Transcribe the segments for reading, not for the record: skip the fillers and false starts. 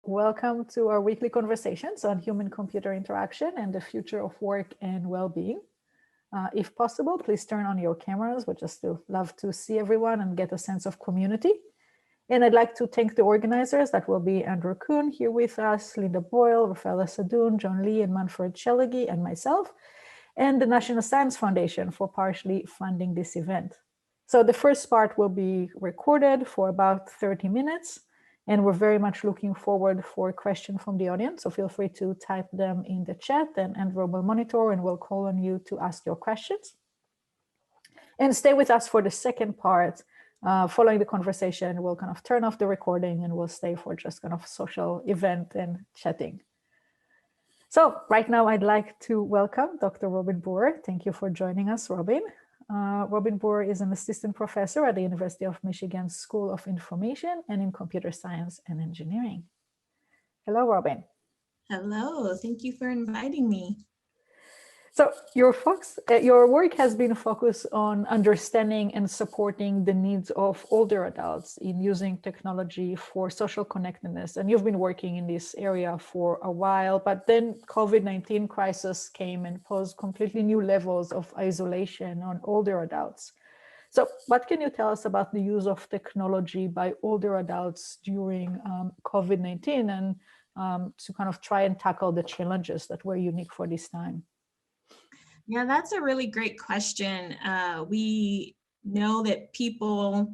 welcome to our weekly conversations on human-computer interaction and the future of work and well-being. If possible, please turn on your cameras. We'd just love to see everyone and get a sense of community. And I'd like to thank the organizers. That will be Andrew Kuhn here with us, Linda Boyle, Raffaella Sadun, John Lee, and Manfred Tscheligi, and myself, and the National Science Foundation for partially funding this event. So the first part will be recorded for about 30 minutes, and we're very much looking forward for a question from the audience. So feel free to type them in the chat, and Andrew will monitor and we'll call on you to ask your questions. And stay with us for the second part. Following the conversation, we'll kind of turn off the recording and we'll stay for just kind of social event and chatting. So right now I'd like to welcome Dr. Robin Brewer. Thank you for joining us, Robin. Robin Brewer is an assistant professor at the University of Michigan School of Information and in Computer Science and Engineering. Hello, Robin. Hello, thank you for inviting me. So your work has been focused on understanding and supporting the needs of older adults in using technology for social connectedness. And you've been working in this area for a while, but then COVID-19 crisis came and posed completely new levels of isolation on older adults. So what can you tell us about the use of technology by older adults during COVID-19 and to kind of try and tackle the challenges that were unique for this time? Yeah, that's a really great question. We know that people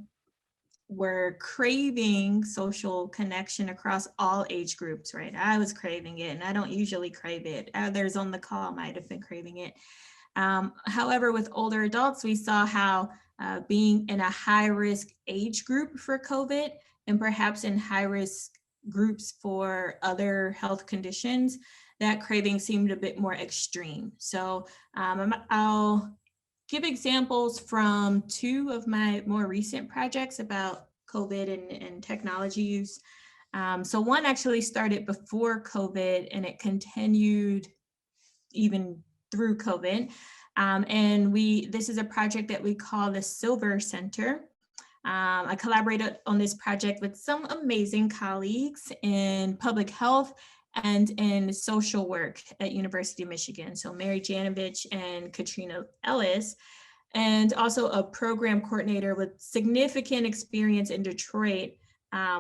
were craving social connection across all age groups, right? I was craving it, and I don't usually crave it. Others on the call might have been craving it. However, with older adults, we saw how being in a high-risk age group for COVID and perhaps in high-risk groups for other health conditions, that craving seemed a bit more extreme. So I'll give examples from two of my more recent projects about COVID and technology use. So one actually started before COVID and it continued even through COVID. And this is a project that we call the Silver Center. I collaborated on this project with some amazing colleagues in public health and in social work at University of Michigan. So Mary Janovich and Katrina Ellis, and also a program coordinator with significant experience in Detroit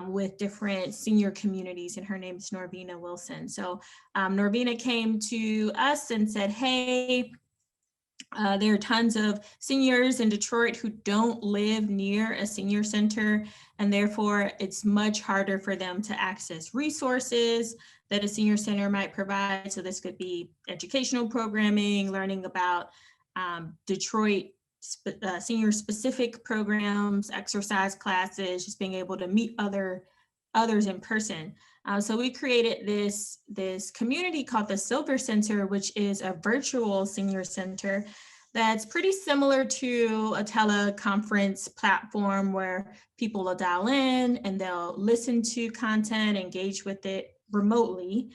with different senior communities, and her name is Norvina Wilson. So Norvina came to us and said, hey, there are tons of seniors in Detroit who don't live near a senior center, and therefore it's much harder for them to access resources that a senior center might provide. So this could be educational programming, learning about Detroit senior specific programs, exercise classes, just being able to meet others in person. So we created this community called the Silver Center, which is a virtual senior center that's pretty similar to a teleconference platform where people will dial in and they'll listen to content, engage with it remotely.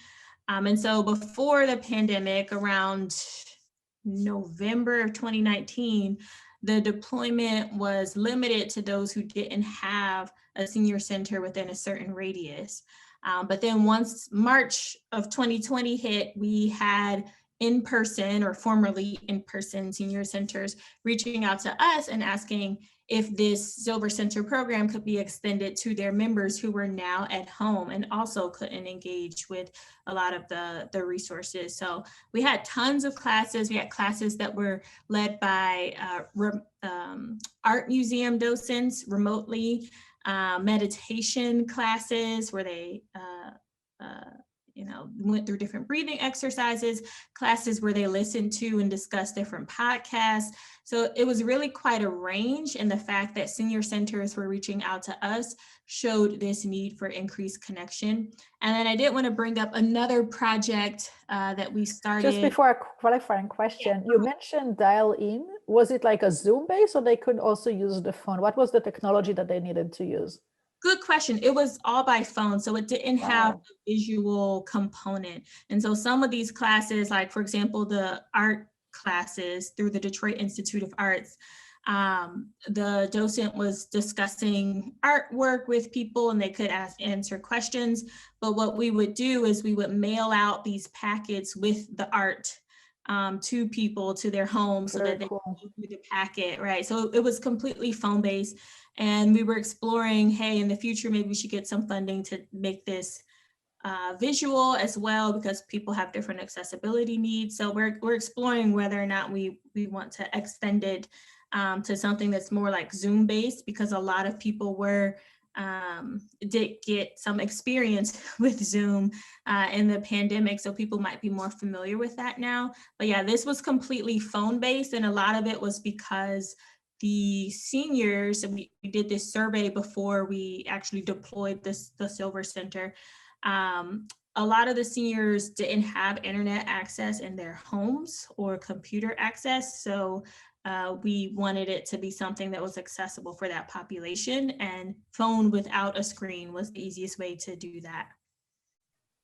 And so before the pandemic, around November of 2019, the deployment was limited to those who didn't have a senior center within a certain radius. But then once March of 2020 hit, we had in-person or formerly in-person senior centers reaching out to us and asking if this Silver Center program could be extended to their members who were now at home and also couldn't engage with a lot of the resources. So we had tons of classes. We had classes that were led by art museum docents remotely, meditation classes where they went through different breathing exercises, classes where they listened to and discussed different podcasts. So it was really quite a range, and the fact that senior centers were reaching out to us showed this need for increased connection. And then I did want to bring up another project that we started. Just before a qualifying question, you mentioned dial in. Was it like a Zoom base, or they could also use the phone? What was the technology that they needed to use? Good question. It was all by phone, so it didn't have a visual component. And so some of these classes, like for example, the art classes through the Detroit Institute of Arts, The docent was discussing artwork with people and they could answer questions. But what we would do is we would mail out these packets with the art to people, to their home, so that they could go through the packet, right? So it was completely phone-based. And we were exploring, hey, in the future, maybe we should get some funding to make this visual as well, because people have different accessibility needs. So we're exploring whether or not we want to extend it to something that's more like Zoom based, because a lot of people did get some experience with Zoom in the pandemic. So people might be more familiar with that now. But yeah, this was completely phone based. And a lot of it was because the seniors, and we did this survey before we actually deployed the Silver Center. A lot of the seniors didn't have internet access in their homes or computer access. So we wanted it to be something that was accessible for that population, and phone without a screen was the easiest way to do that.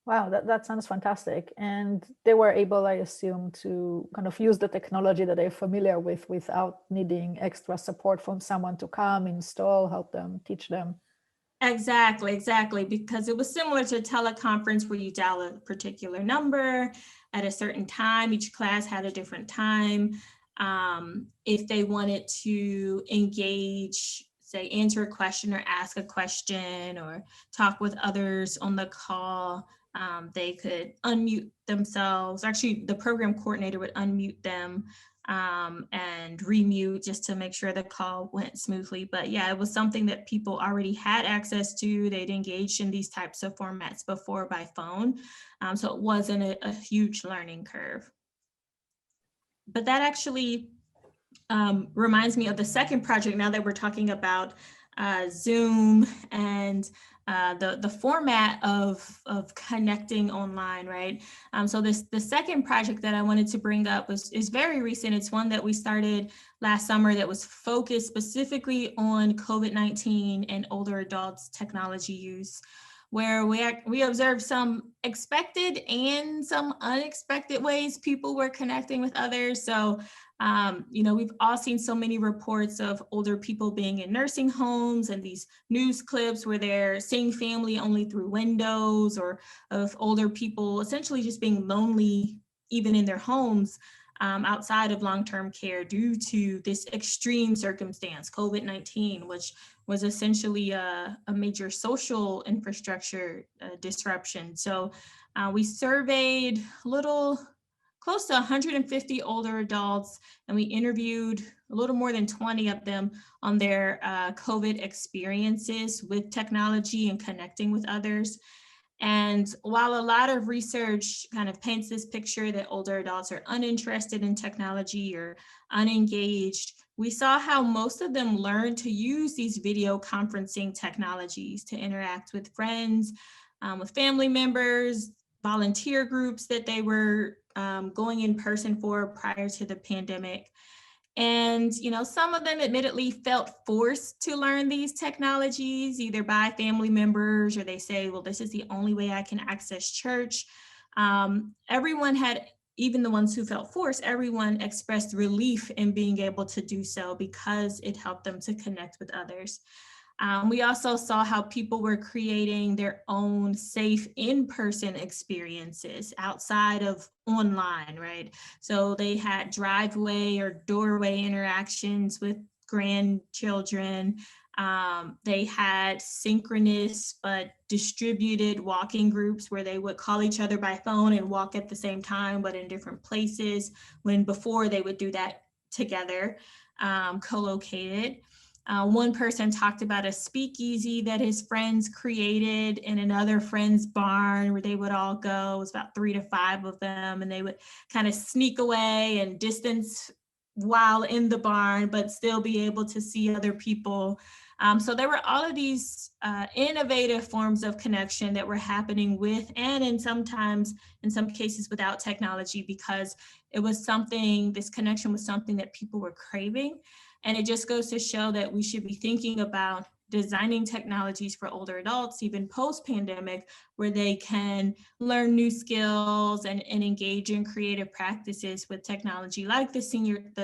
Wow, that sounds fantastic. And they were able, I assume, to kind of use the technology that they're familiar with without needing extra support from someone to come, install, help them, teach them. Exactly, because it was similar to a teleconference where you dial a particular number at a certain time. Each class had a different time. If they wanted to engage, say, answer a question or ask a question or talk with others on the call, they could unmute themselves. Actually, the program coordinator would unmute them and remute just to make sure the call went smoothly. But yeah, it was something that people already had access to. They'd engaged in these types of formats before by phone. So it wasn't a huge learning curve. But that actually reminds me of the second project, now that we're talking about Zoom and the format of connecting online, right? So the second project that I wanted to bring up is very recent. It's one that we started last summer that was focused specifically on COVID-19 and older adults technology use, where we observed some expected and some unexpected ways people were connecting with others. So we've all seen so many reports of older people being in nursing homes and these news clips where they're seeing family only through windows, or of older people essentially just being lonely even in their homes outside of long-term care due to this extreme circumstance, COVID-19, which was essentially a major social infrastructure disruption. So we surveyed close to 150 older adults, and we interviewed a little more than 20 of them on their COVID experiences with technology and connecting with others. And while a lot of research kind of paints this picture that older adults are uninterested in technology or unengaged, we saw how most of them learned to use these video conferencing technologies to interact with friends, with family members, volunteer groups that they were going in person for prior to the pandemic. And, some of them admittedly felt forced to learn these technologies, either by family members, or they say, well, this is the only way I can access church. Everyone had, even the ones who felt forced, everyone expressed relief in being able to do so because it helped them to connect with others. We also saw how people were creating their own safe in-person experiences outside of online, right? So they had driveway or doorway interactions with grandchildren. They had synchronous but distributed walking groups where they would call each other by phone and walk at the same time, but in different places, when before they would do that together, co-located. One person talked about a speakeasy that his friends created in another friend's barn where they would all go. It was about 3 to 5 of them, and they would kind of sneak away and distance while in the barn, but still be able to see other people. So there were all of these innovative forms of connection that were happening with, and in some cases without technology, because it was this connection was something that people were craving. And it just goes to show that we should be thinking about designing technologies for older adults, even post-pandemic, where they can learn new skills and engage in creative practices with technology like the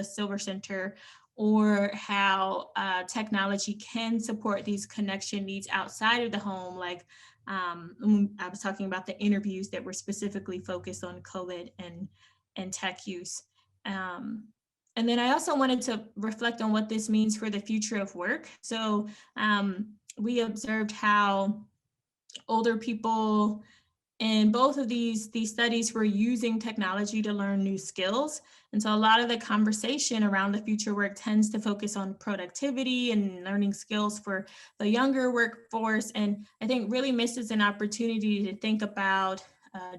Silver Center, or how technology can support these connection needs outside of the home. Like I was talking about the interviews that were specifically focused on COVID and tech use. And then I also wanted to reflect on what this means for the future of work. So we observed how older people in both of these studies were using technology to learn new skills. And so a lot of the conversation around the future work tends to focus on productivity and learning skills for the younger workforce. And I think really misses an opportunity to think about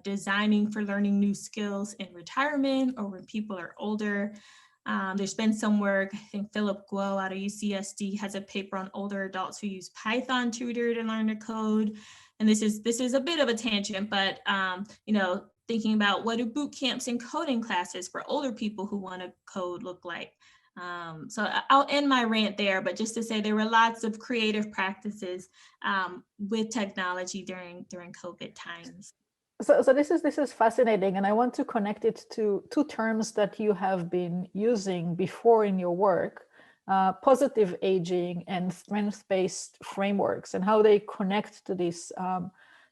designing for learning new skills in retirement or when people are older. There's been some work, I think Philip Guo out of UCSD has a paper on older adults who use Python tutor to learn to code. And this is a bit of a tangent, but you know, thinking about what do boot camps and coding classes for older people who want to code look like. So I'll end my rant there, but just to say there were lots of creative practices with technology during COVID times. So this is fascinating, and I want to connect it to two terms that you have been using before in your work, positive aging and strength-based frameworks, and how they connect to this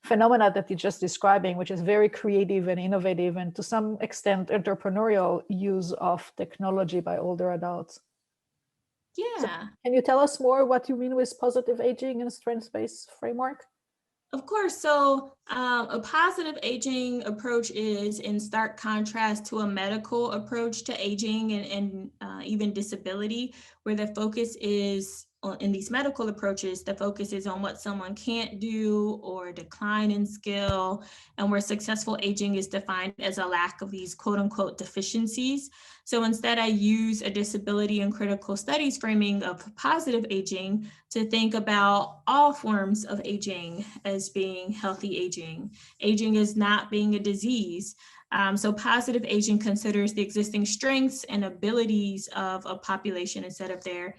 phenomena that you're just describing, which is very creative and innovative, and to some extent entrepreneurial use of technology by older adults. Yeah. So can you tell us more what you mean with positive aging and strengths-based framework? Of course. So a positive aging approach is in stark contrast to a medical approach to aging and even disability, where the focus is in these medical approaches, the focus is on what someone can't do or decline in skill, and where successful aging is defined as a lack of these quote unquote deficiencies. So instead, I use a disability and critical studies framing of positive aging to think about all forms of aging as being healthy aging. Aging is not being a disease. So positive aging considers the existing strengths and abilities of a population instead of their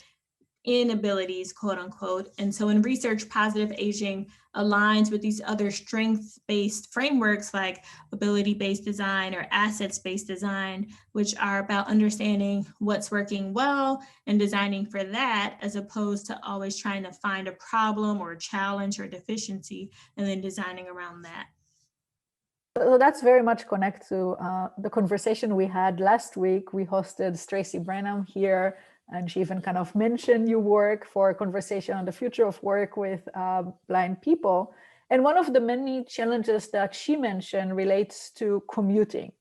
inabilities, quote unquote. And so in research, positive aging aligns with these other strengths-based frameworks like ability-based design or assets-based design, which are about understanding what's working well and designing for that, as opposed to always trying to find a problem or a challenge or deficiency and then designing around that. So that's very much connected to the conversation we had last week. We hosted Tracy Branham here, and she even kind of mentioned your work for a conversation on the future of work with blind people. And one of the many challenges that she mentioned relates to commuting.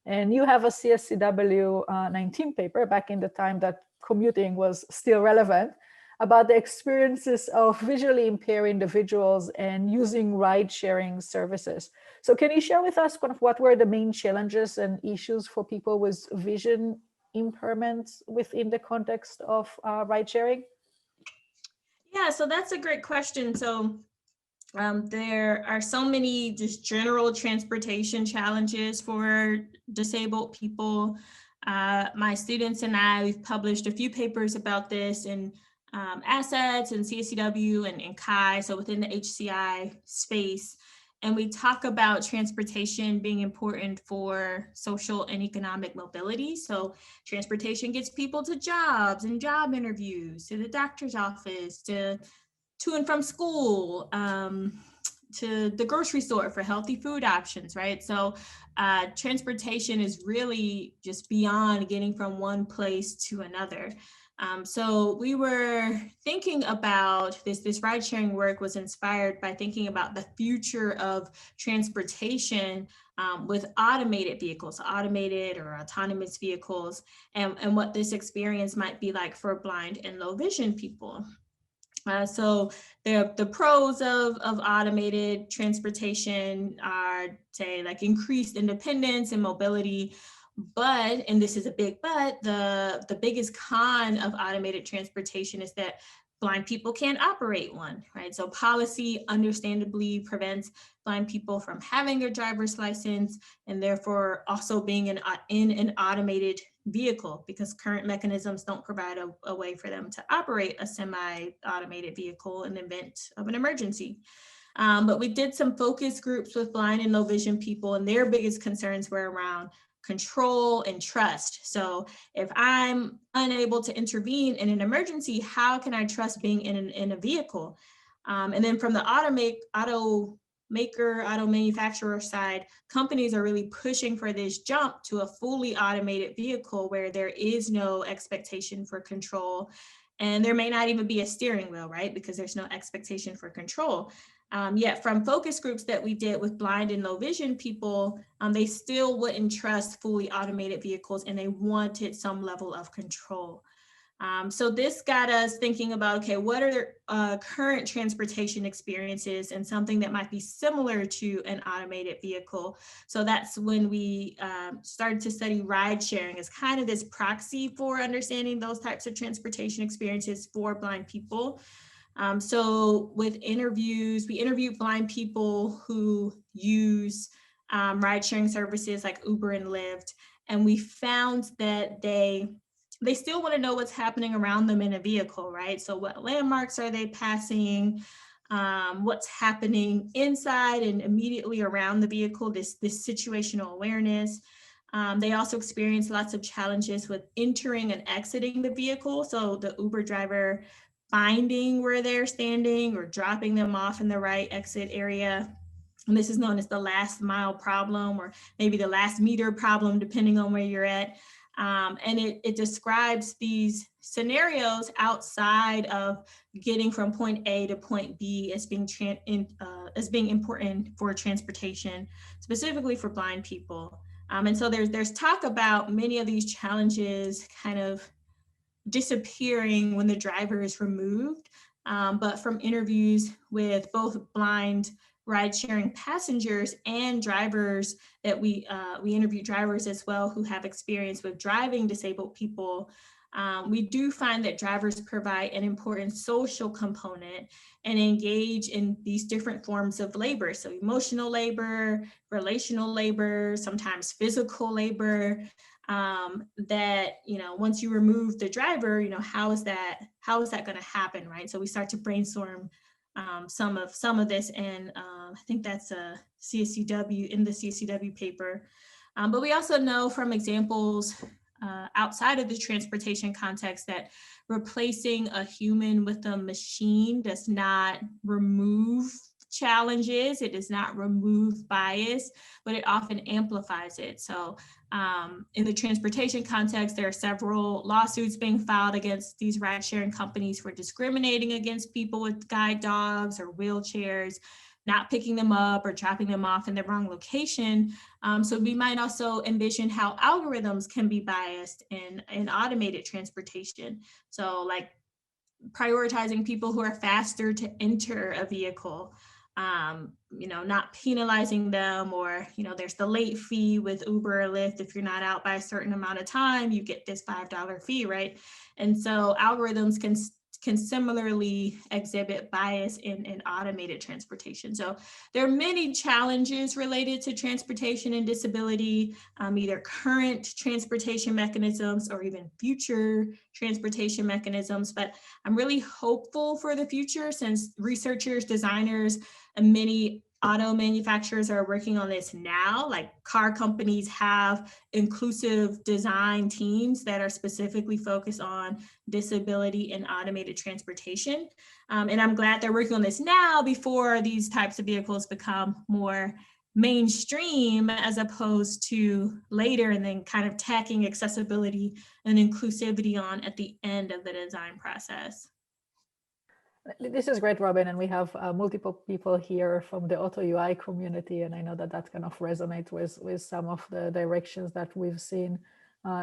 And you have a CSCW 19 paper back in the time that commuting was still relevant, about the experiences of visually impaired individuals and using ride-sharing services. So can you share with us kind of what were the main challenges and issues for people with vision impairments within the context of ride-sharing? Yeah, so that's a great question. So there are so many just general transportation challenges for disabled people. My students and I, we've published a few papers about this in assets and CSCW and CHI, so within the HCI space. And we talk about transportation being important for social and economic mobility. So transportation gets people to jobs and job interviews, to the doctor's office, to and from school, to the grocery store for healthy food options, right? So transportation is really just beyond getting from one place to another. So we were thinking about this ride sharing work was inspired by thinking about the future of transportation with automated vehicles, automated or autonomous vehicles, and what this experience might be like for blind and low vision people. So the pros of automated transportation are, say, like increased independence and mobility. But, and this is a big but, the biggest con of automated transportation is that blind people can't operate one, right? So policy understandably prevents blind people from having a driver's license and therefore also being in an automated vehicle, because current mechanisms don't provide a way for them to operate a semi-automated vehicle in the event of an emergency. But we did some focus groups with blind and low vision people, and their biggest concerns were around control and trust. So if I'm unable to intervene in an emergency, how can I trust being in a vehicle? And then from the auto manufacturer side, companies are really pushing for this jump to a fully automated vehicle where there is no expectation for control. And there may not even be a steering wheel, right? Because there's no expectation for control. Yet from focus groups that we did with blind and low vision people, they still wouldn't trust fully automated vehicles and they wanted some level of control. So this got us thinking about, okay, what are current transportation experiences and something that might be similar to an automated vehicle. So that's when we started to study ride sharing as kind of this proxy for understanding those types of transportation experiences for blind people. So with interviews, we interviewed blind people who use ride sharing services like Uber and Lyft, and we found that they still want to know what's happening around them in a vehicle, right? So what landmarks are they passing? What's happening inside and immediately around the vehicle, this situational awareness. They also experience lots of challenges with entering and exiting the vehicle. So the Uber driver finding where they're standing or dropping them off in the right exit area. And this is known as the last mile problem, or maybe the last meter problem, depending on where you're at. And it describes these scenarios outside of getting from point A to point B as being important for transportation, specifically for blind people. And so there's talk about many of these challenges kind of disappearing when the driver is removed. But from interviews with both blind ride-sharing passengers and drivers that we interview drivers as well who have experience with driving disabled people, we do find that drivers provide an important social component and engage in these different forms of labor. So emotional labor, relational labor, sometimes physical labor, that, once you remove the driver, how is that going to happen, right? So we start to brainstorm some of this, and I think that's a CSCW in the CSCW paper. But we also know from examples outside of the transportation context that replacing a human with a machine does not remove challenges, it does not remove bias, but it often amplifies it. So in the transportation context, there are several lawsuits being filed against these ride sharing companies for discriminating against people with guide dogs or wheelchairs, not picking them up or dropping them off in the wrong location. So we might also envision how algorithms can be biased in automated transportation. So like prioritizing people who are faster to enter a vehicle, not penalizing them, or, there's the late fee with Uber or Lyft. If you're not out by a certain amount of time, you get this $5 fee, right? And so algorithms can similarly exhibit bias in automated transportation. So there are many challenges related to transportation and disability, either current transportation mechanisms or even future transportation mechanisms. But I'm really hopeful for the future, since researchers, designers, and many auto manufacturers are working on this now. Like car companies have inclusive design teams that are specifically focused on disability and automated transportation. And I'm glad they're working on this now before these types of vehicles become more mainstream, as opposed to later and then kind of tacking accessibility and inclusivity on at the end of the design process. This is great, Robin, and we have multiple people here from the Auto UI community, and I know that kind of resonates with some of the directions that we've seen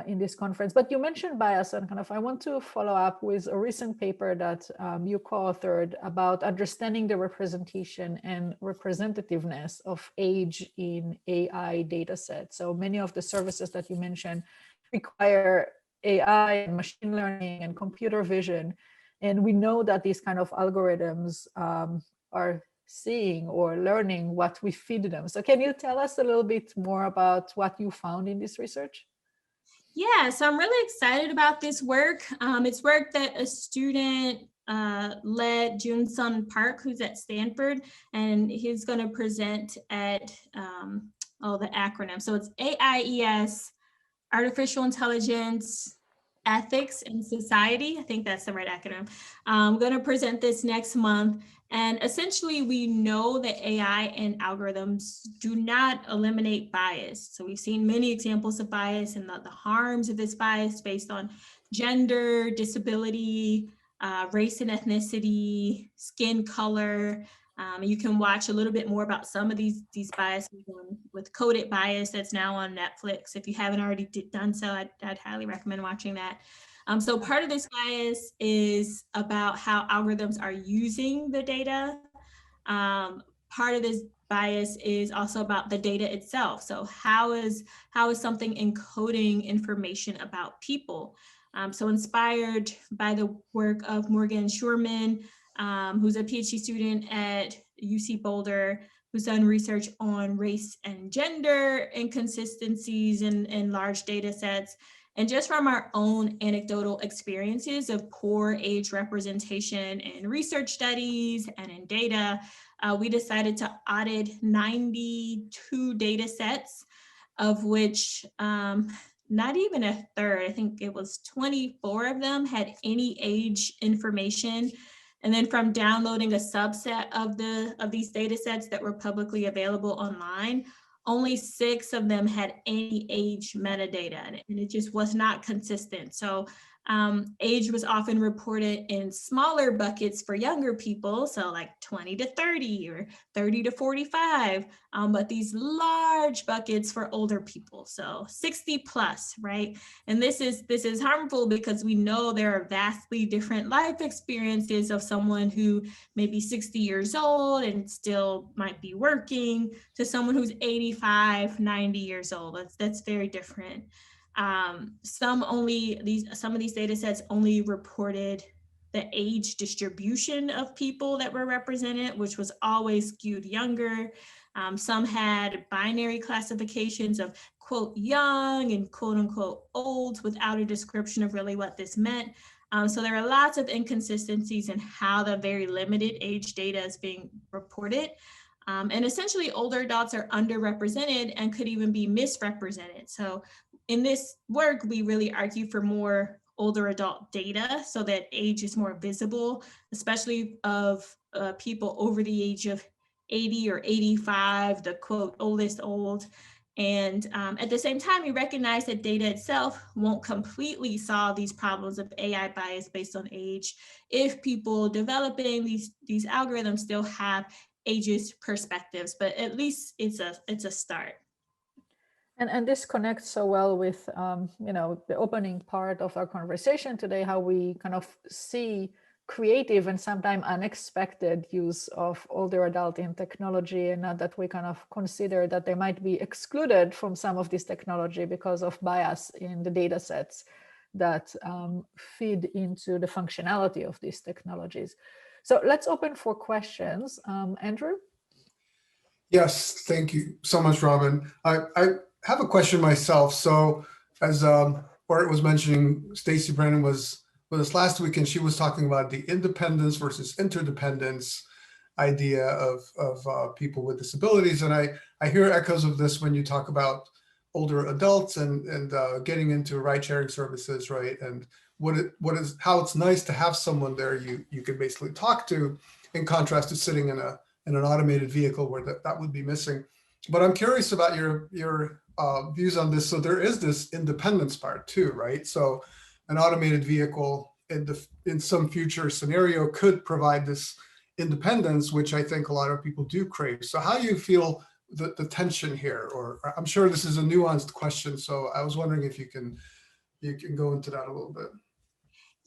in this conference. But you mentioned bias, and kind of I want to follow up with a recent paper that you co-authored about understanding the representation and representativeness of age in AI data sets. So many of the services that you mentioned require AI and machine learning and computer vision. And we know that these kind of algorithms are seeing or learning what we feed them. So can you tell us a little bit more about what you found in this research? Yeah, so I'm really excited about this work. It's work that a student led, Jun-Sun Park, who's at Stanford, and he's going to present at, the acronym. So it's AIES Artificial Intelligence, Ethics and Society. I think that's the right acronym. I'm going to present this next month. And essentially, we know that AI and algorithms do not eliminate bias. So we've seen many examples of bias and the harms of this bias based on gender, disability, race and ethnicity, skin color. You can watch a little bit more about some of these biases with Coded Bias that's now on Netflix. If you haven't already done so, I'd highly recommend watching that. So part of this bias is about how algorithms are using the data. Part of this bias is also about the data itself. So how is something encoding information about people? So inspired by the work of Morgan Schurman, who's a PhD student at UC Boulder, who's done research on race and gender inconsistencies in large data sets. And just from our own anecdotal experiences of poor age representation in research studies and in data, we decided to audit 92 data sets, of which not even a third, I think it was 24 of them had any age information. And then from downloading a subset of these data sets that were publicly available online, only 6 of them had any age metadata, and it just was not consistent. So age was often reported in smaller buckets for younger people, so like 20 to 30 or 30 to 45, but these large buckets for older people, so 60 plus, right? And this is harmful because we know there are vastly different life experiences of someone who may be 60 years old and still might be working to someone who's 85, 90 years old. That's very different. Some of these data sets only reported the age distribution of people that were represented, which was always skewed younger. Some had binary classifications of quote young and quote unquote old without a description of really what this meant. So there are lots of inconsistencies in how the very limited age data is being reported. And essentially older adults are underrepresented and could even be misrepresented. So in this work, we really argue for more older adult data so that age is more visible, especially of people over the age of 80 or 85, the quote oldest old. And at the same time, we recognize that data itself won't completely solve these problems of AI bias based on age if people developing these algorithms still have ageist perspectives, but at least it's a start. And this connects so well with the opening part of our conversation today, how we kind of see creative and sometimes unexpected use of older adult in technology, and not that we kind of consider that they might be excluded from some of this technology because of bias in the data sets that feed into the functionality of these technologies. So let's open for questions. Andrew? Yes, thank you so much, Robin. I have a question myself. So as Orit was mentioning, Stacey Brennan was with us last week, and she was talking about the independence versus interdependence idea of people with disabilities. And I hear echoes of this when you talk about older adults and getting into ride-sharing services, right? And how it's nice to have someone there you can basically talk to, in contrast to sitting in an automated vehicle where that would be missing. But I'm curious about your views on this. So there is this independence part too, right? So an automated vehicle in some future scenario could provide this independence, which I think a lot of people do crave. So how do you feel the tension here? Or I'm sure this is a nuanced question, so I was wondering if you can go into that a little bit.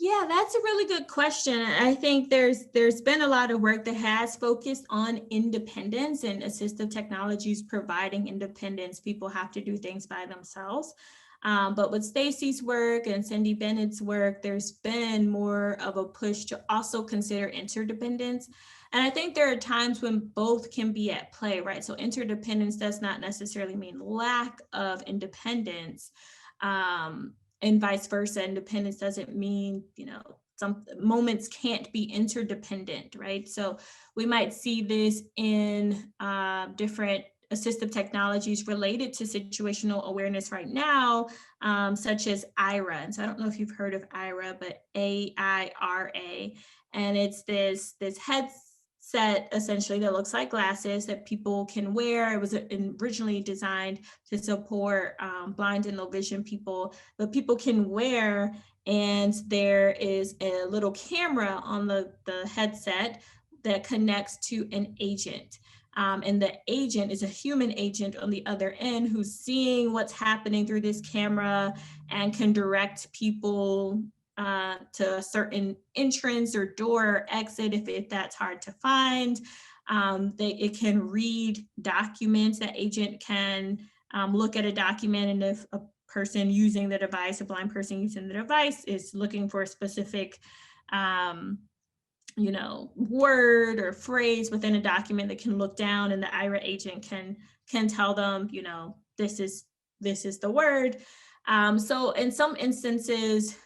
Yeah, that's a really good question. I think there's been a lot of work that has focused on independence and assistive technologies providing independence. People have to do things by themselves. But with Stacey's work and Cindy Bennett's work, there's been more of a push to also consider interdependence. And I think there are times when both can be at play, right? So interdependence does not necessarily mean lack of independence. And vice versa, independence doesn't mean, some moments can't be interdependent, right? So we might see this in different assistive technologies related to situational awareness right now, such as IRA. And so I don't know if you've heard of IRA, but AIRA. And it's this headset essentially that looks like glasses that people can wear. It was originally designed to support blind and low vision people, but people can wear, and there is a little camera on the headset that connects to an agent. And the agent is a human agent on the other end who's seeing what's happening through this camera and can direct people to a certain entrance or door or exit if that's hard to find. It can read documents. That agent can look at a document, and if a person using the device, a blind person using the device, is looking for a specific word or phrase within a document, that can look down, and the IRA agent can tell them, this is the word. So in some instances,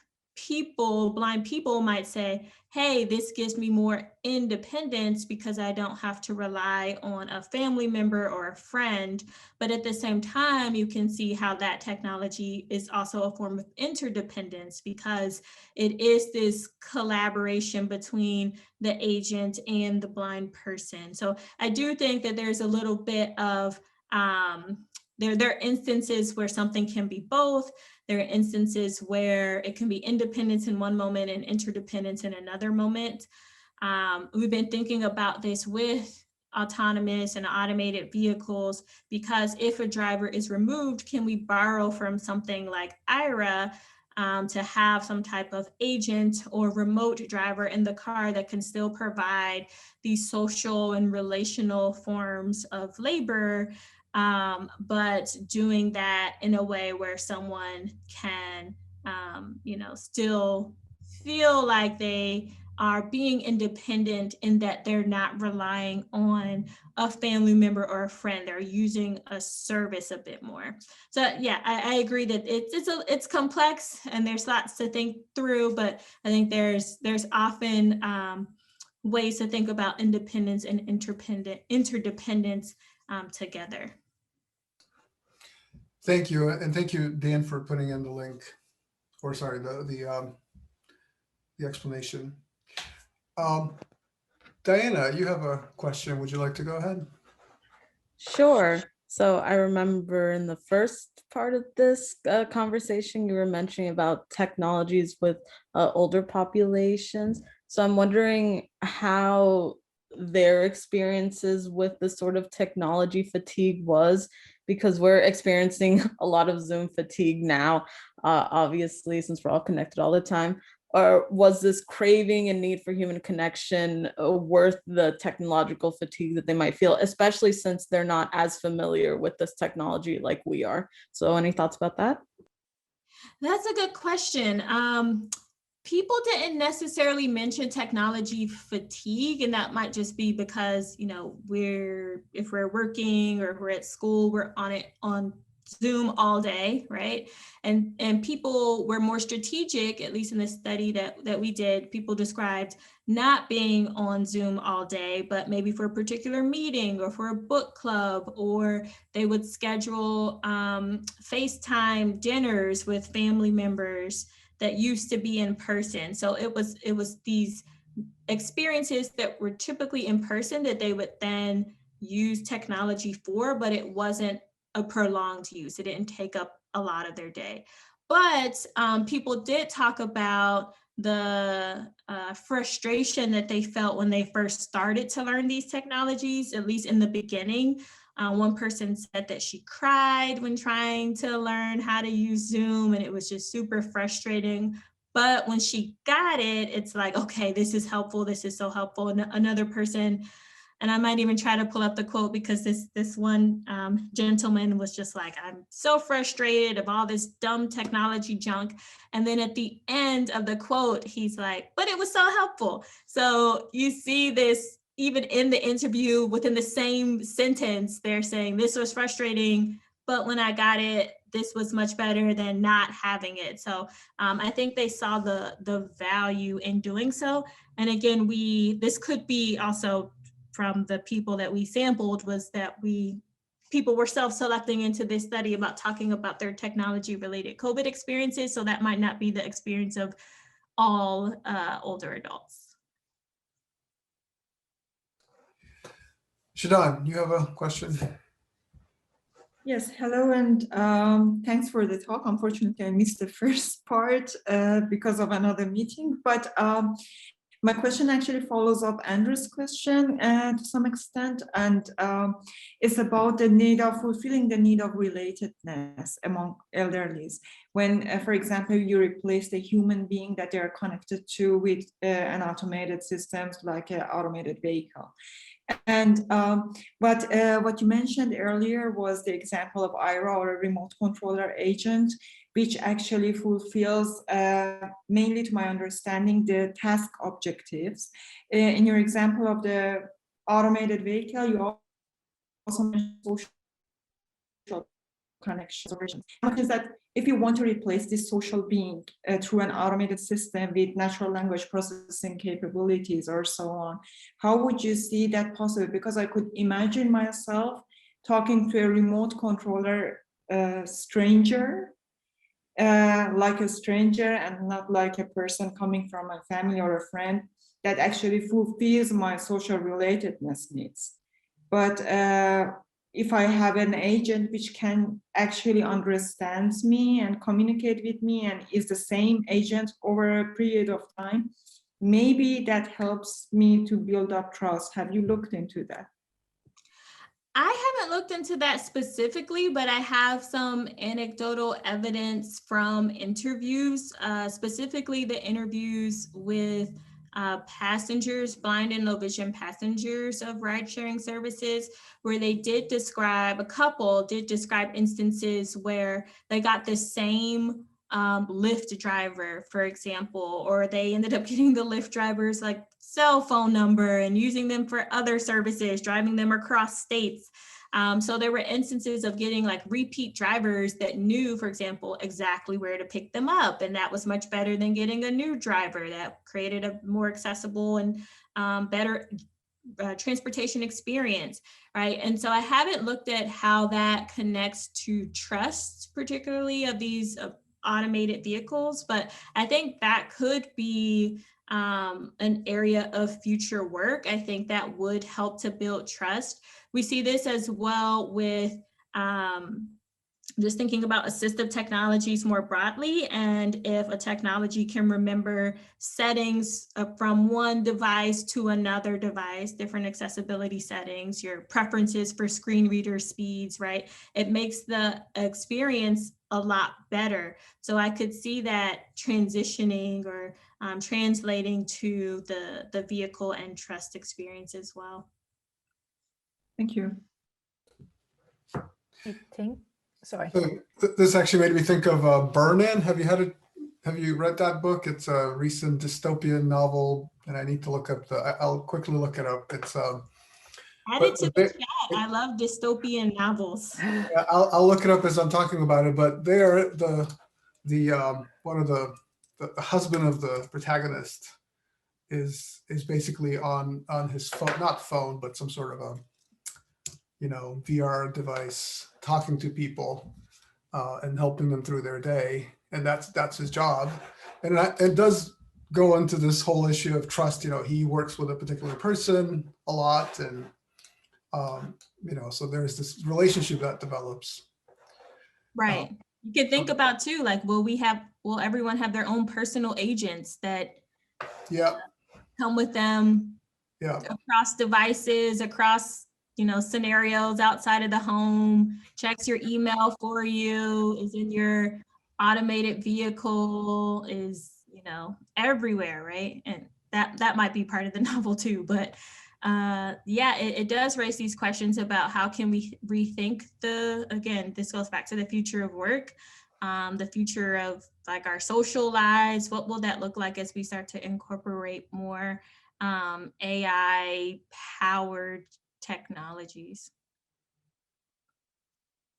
blind people might say, hey, this gives me more independence because I don't have to rely on a family member or a friend. But at the same time, you can see how that technology is also a form of interdependence, because it is this collaboration between the agent and the blind person. So I do think that there's a little bit of, there are instances where something can be both. There are instances where it can be independence in one moment and interdependence in another moment. We've been thinking about this with autonomous and automated vehicles, because if a driver is removed, can we borrow from something like IRA to have some type of agent or remote driver in the car that can still provide these social and relational forms of labor, but doing that in a way where someone can, still feel like they are being independent, in that they're not relying on a family member or a friend. They're using a service a bit more. So yeah, I agree that it's complex and there's lots to think through, but I think there's often ways to think about independence and interdependence together. Thank you, and thank you, Dan, for putting in the link, or sorry, the explanation. Diana, you have a question. Would you like to go ahead? Sure. So I remember in the first part of this conversation, you were mentioning about technologies with older populations. So I'm wondering how their experiences with this sort of technology fatigue was, because we're experiencing a lot of Zoom fatigue now, obviously, since we're all connected all the time. Or was this craving and need for human connection worth the technological fatigue that they might feel, especially since they're not as familiar with this technology like we are? So any thoughts about that? That's a good question. People didn't necessarily mention technology fatigue, and that might just be because, if we're working or we're at school, we're on Zoom all day, right? And people were more strategic, at least in the study that we did. People described not being on Zoom all day, but maybe for a particular meeting or for a book club, or they would schedule FaceTime dinners with family members that used to be in person. So it was these experiences that were typically in person that they would then use technology for, but it wasn't a prolonged use. It didn't take up a lot of their day. But people did talk about the frustration that they felt when they first started to learn these technologies, at least in the beginning. One person said that she cried when trying to learn how to use Zoom, and it was just super frustrating. But when she got it, it's like, okay, this is helpful. This is so helpful. And another person, and I might even try to pull up the quote, because this one gentleman was just like, I'm so frustrated of all this dumb technology junk. And then at the end of the quote, he's like, but it was so helpful. So you see this even in the interview, within the same sentence, they're saying this was frustrating, but when I got it, this was much better than not having it. So I think they saw the value in doing so. And again, this could be also from the people that we sampled, was that people were self-selecting into this study about talking about their technology-related COVID experiences. So that might not be the experience of all older adults. Sadun, you have a question? Yes, hello, and thanks for the talk. Unfortunately, I missed the first part because of another meeting, but my question actually follows up Andrew's question to some extent, and it's about the need of fulfilling the need of relatedness among elderlies. When, for example, you replace the human being that they are connected to with an automated systems like an automated vehicle. And what you mentioned earlier was the example of IRA, or a remote controller agent, which actually fulfills, mainly to my understanding, the task objectives. In your example of the automated vehicle, you also mentioned social connections. Which is that if you want to replace this social being through an automated system with natural language processing capabilities or so on, how would you see that possible? Because I could imagine myself talking to a remote controller stranger, like a stranger and not like a person coming from a family or a friend, that actually fulfills my social relatedness needs. But if I have an agent which can actually understand me and communicate with me and is the same agent over a period of time, maybe that helps me to build up trust. Have you looked into that? I haven't looked into that specifically, but I have some anecdotal evidence from interviews, specifically the interviews with passengers, blind and low vision passengers of ride sharing services, where they did describe, a couple did describe instances where they got the same Lyft driver, for example, or they ended up getting the Lyft driver's like cell phone number and using them for other services, driving them across states. So there were instances of getting like repeat drivers that knew, for example, exactly where to pick them up. And that was much better than getting a new driver. That created a more accessible and better transportation experience, right? And so I haven't looked at how that connects to trust, particularly of these automated vehicles, but I think that could be an area of future work. I think that would help to build trust. We see this as well with just thinking about assistive technologies more broadly, and if a technology can remember settings from one device to another device, different accessibility settings, your preferences for screen reader speeds, right? It makes the experience a lot better. So I could see that transitioning or translating to the vehicle and trust experience as well. Thank you. I think, sorry. So this actually made me think of Burn-In. Have you read that book? It's a recent dystopian novel, and I need to look up I'll quickly look it up. It's Add it to the chat. I love dystopian novels. Yeah, I'll look it up as I'm talking about it. But there, the husband of the protagonist is basically on his phone, not phone, but some sort of a VR device, talking to people and helping them through their day, and that's his job. And it does go into this whole issue of trust. He works with a particular person a lot, and so there's this relationship that develops. Right. You can think about too, like, will everyone have their own personal agents that come with them across devices, across scenarios outside of the home, checks your email for you, is in your automated vehicle, is everywhere, right? And that might be part of the novel too, but it does raise these questions about how can we rethink again, this goes back to the future of work, the future of like our social lives. What will that look like as we start to incorporate more AI powered technologies?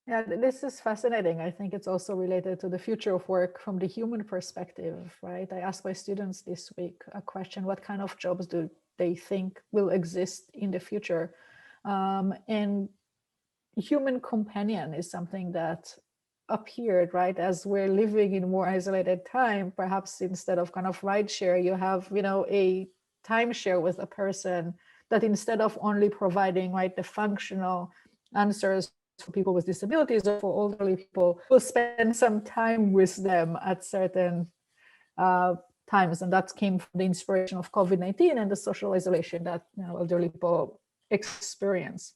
Yeah, this is fascinating. I think it's also related to the future of work from the human perspective, right? I asked my students this week a question: what kind of jobs do they think will exist in the future? And human companion is something that appeared, right? As we're living in more isolated time, perhaps instead of kind of ride share, you have, a timeshare with a person that instead of only providing, right, the functional answers for people with disabilities or for elderly people, will spend some time with them at certain times. And that came from the inspiration of COVID-19 and the social isolation that elderly people experience.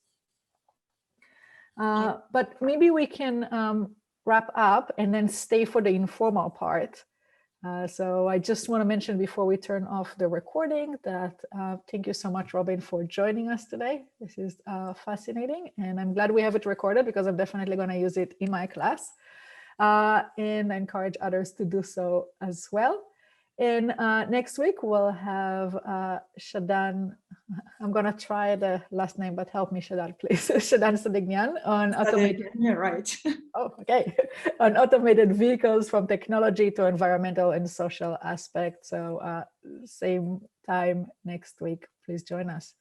But maybe we can wrap up and then stay for the informal part. So I just want to mention before we turn off the recording that thank you so much, Robin, for joining us today. This is fascinating, and I'm glad we have it recorded because I'm definitely going to use it in my class, and I encourage others to do so as well. And next week we'll have Sadun. I'm going to try the last name, but help me, Sadun, please. Sadun Sadignan on automated. Yeah, right. Oh, okay. On automated vehicles from technology to environmental and social aspects. So same time next week. Please join us.